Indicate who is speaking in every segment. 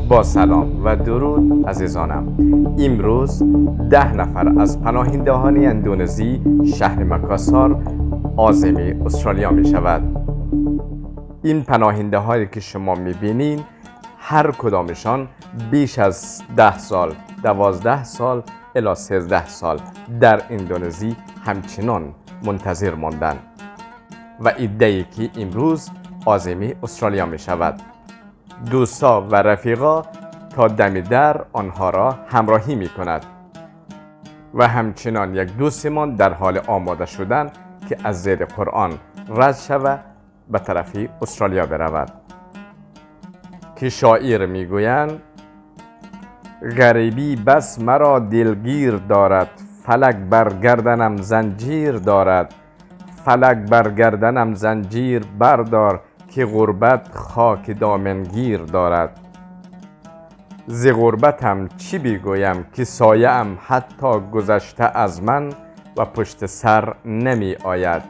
Speaker 1: با سلام و درود عزیزانم. امروز 10 نفر از پناهندگان اندونزی شهر مکاسار عازم استرالیا می شود. این پناهنده هایی که شما می بینین هر کدامشان بیش از 10 سال، 12 سال الی 13 سال در اندونزی همچنان منتظر ماندن و عده‌ای که امروز عازم استرالیا می شود. دوستا و رفیقا تا دم در آنها را همراهی می کند و همچنان یک دوستمان در حال آماده شدن که از زیر قرآن رد شود به طرف استرالیا برود که شاعر می گویند غریبی بس مرا دلگیر دارد، فلک بر گردنم زنجیر دارد، فلک بر گردنم زنجیر بردار که غربت خاک دامنگیر دارد. ز غربتم چی بگویم که سایه ام حتی گذشته از من و پشت سر نمی آید.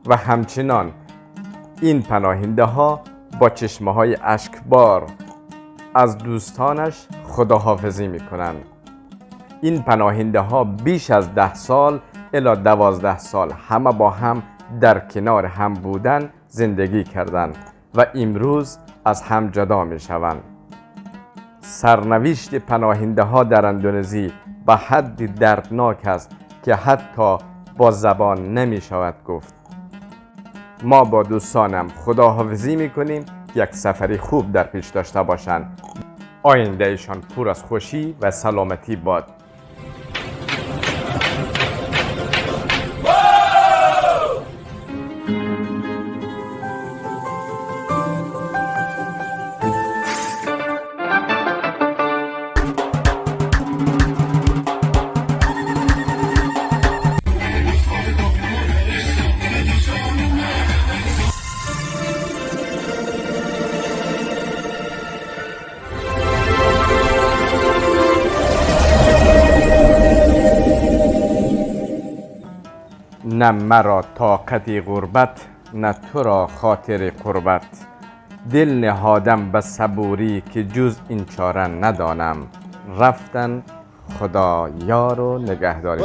Speaker 1: و همچنان این پناهنده ها با چشمه های اشکبار از دوستانش خداحافظی می کنند. این پناهنده ها بیش از 10 سال الی 12 سال همه با هم در کنار هم بودن زندگی کردند و امروز از هم جدا می شوند. سرنوشت پناهنده ها در اندونزی به حد دردناک است که حتی با زبان نمی شود گفت. ما با دوستانم خداحافظی می کنیم که یک سفری خوب در پیش داشته باشند. آینده ایشان پر از خوشی و سلامتی باد. نه مرا طاقت غربت، نه تو را خاطر قربت. دل نهادم به صبوری که جز این چاره ندانم. رفتن خدا یار و نگهداری.